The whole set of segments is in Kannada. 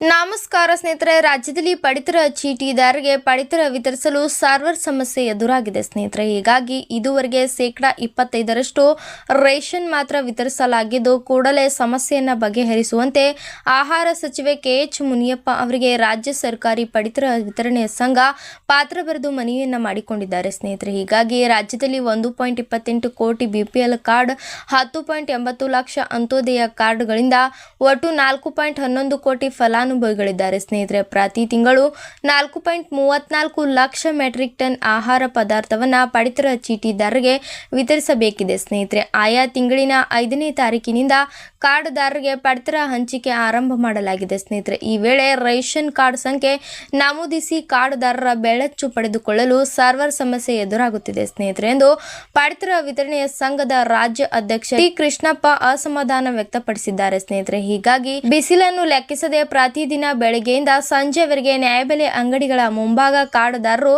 ನಮಸ್ಕಾರ ಸ್ನೇಹಿತರೆ, ರಾಜ್ಯದಲ್ಲಿ ಪಡಿತರ ಚೀಟಿದಾರರಿಗೆ ಪಡಿತರ ವಿತರಿಸಲು ಸರ್ವರ್ ಸಮಸ್ಯೆ ಎದುರಾಗಿದೆ ಸ್ನೇಹಿತರೆ. ಹೀಗಾಗಿ ಇದುವರೆಗೆ 25% ರೇಷನ್ ಮಾತ್ರ ವಿತರಿಸಲಾಗಿದ್ದು, ಕೂಡಲೇ ಸಮಸ್ಯೆಯನ್ನು ಬಗೆಹರಿಸುವಂತೆ ಆಹಾರ ಸಚಿವೆ KH ಮುನಿಯಪ್ಪ ಅವರಿಗೆ ರಾಜ್ಯ ಸರ್ಕಾರಿ ಪಡಿತರ ವಿತರಣೆಯ ಸಂಘ ಪಾತ್ರ ಬರೆದು ಮನವಿಯನ್ನು ಮಾಡಿಕೊಂಡಿದ್ದಾರೆ ಸ್ನೇಹಿತರೆ. ಹೀಗಾಗಿ ರಾಜ್ಯದಲ್ಲಿ 1.28 ಕೋಟಿ BPL ಕಾರ್ಡ್, 10.80 ಲಕ್ಷ ಅಂತ್ಯೋದಯ ಕಾರ್ಡ್ಗಳಿಂದ ಒಟ್ಟು 4.11 ಕೋಟಿ ಫಲಾನುಭವಿಗಳಿದ್ದಾರೆ ಸ್ನೇಹಿತರೆ. ಪ್ರತಿ ತಿಂಗಳು 4.34 ಲಕ್ಷ ಮೆಟ್ರಿಕ್ ಟನ್ ಆಹಾರ ಪದಾರ್ಥವನ್ನು ಪಡಿತರ ಚೀಟಿದಾರರಿಗೆ ವಿತರಿಸಬೇಕಿದೆ ಸ್ನೇಹಿತರೆ. ಆಯಾ ತಿಂಗಳಿನ 5ನೇ ತಾರೀಕಿನಿಂದ ಕಾರ್ಡ್ದಾರರಿಗೆ ಪಡಿತರ ಹಂಚಿಕೆ ಆರಂಭ ಮಾಡಲಾಗಿದೆ ಸ್ನೇಹಿತರೆ. ಈ ವೇಳೆ ರೇಷನ್ ಕಾರ್ಡ್ ಸಂಖ್ಯೆ ನಮೂದಿಸಿ ಕಾರ್ಡ್ದಾರರ ಬೆಳಚು ಪಡೆದುಕೊಳ್ಳಲು ಸರ್ವರ್ ಸಮಸ್ಯೆ ಎದುರಾಗುತ್ತಿದೆ ಸ್ನೇಹಿತರೆ ಎಂದು ಪಡಿತರ ವಿತರಣೆಯ ಸಂಘದ ರಾಜ್ಯ ಅಧ್ಯಕ್ಷ ಟಿ ಕೃಷ್ಣಪ್ಪ ಅಸಮಾಧಾನ ವ್ಯಕ್ತಪಡಿಸಿದ್ದಾರೆ ಸ್ನೇಹಿತರೆ. ಹೀಗಾಗಿ ಬಿಸಿಲನ್ನು ಲೆಕ್ಕಿಸದೆ ಪ್ರತಿದಿನ ಬೆಳಗ್ಗೆಯಿಂದ ಸಂಜೆವರೆಗೆ ನ್ಯಾಯಬೆಲೆ ಅಂಗಡಿಗಳ ಮುಂಭಾಗ ಕಾರ್ಡ್ದಾರರು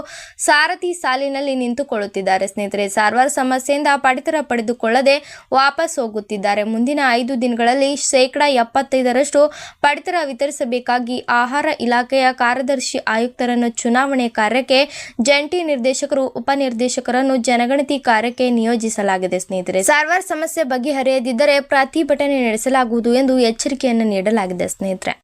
ಸಾರಥಿ ಸಾಲಿನಲ್ಲಿ ನಿಂತುಕೊಳ್ಳುತ್ತಿದ್ದಾರೆ ಸ್ನೇಹಿತರೆ. ಸರ್ವರ್ ಸಮಸ್ಯೆಯಿಂದ ಪಡಿತರ ಪಡೆದುಕೊಳ್ಳದೆ ವಾಪಸ್ ಹೋಗುತ್ತಿದ್ದಾರೆ. ಮುಂದಿನ 5 ದಿನಗಳಲ್ಲಿ 75% ಪಡಿತರ ವಿತರಿಸಬೇಕಾಗಿ ಆಹಾರ ಇಲಾಖೆಯ ಕಾರ್ಯದರ್ಶಿ ಆಯುಕ್ತರನ್ನು ಚುನಾವಣೆ ಕಾರ್ಯಕ್ಕೆ, ಜಂಟಿ ನಿರ್ದೇಶಕರು, ಉಪನಿರ್ದೇಶಕರನ್ನು ಜನಗಣತಿ ಕಾರ್ಯಕ್ಕೆ ನಿಯೋಜಿಸಲಾಗಿದೆ ಸ್ನೇಹಿತರೆ. ಸರ್ವರ್ ಸಮಸ್ಯೆ ಬಗೆಹರಿಯದಿದ್ದರೆ ಪ್ರತಿಭಟನೆ ನಡೆಸಲಾಗುವುದು ಎಂದು ಎಚ್ಚರಿಕೆಯನ್ನು ನೀಡಲಾಗಿದೆ ಸ್ನೇಹಿತರೆ.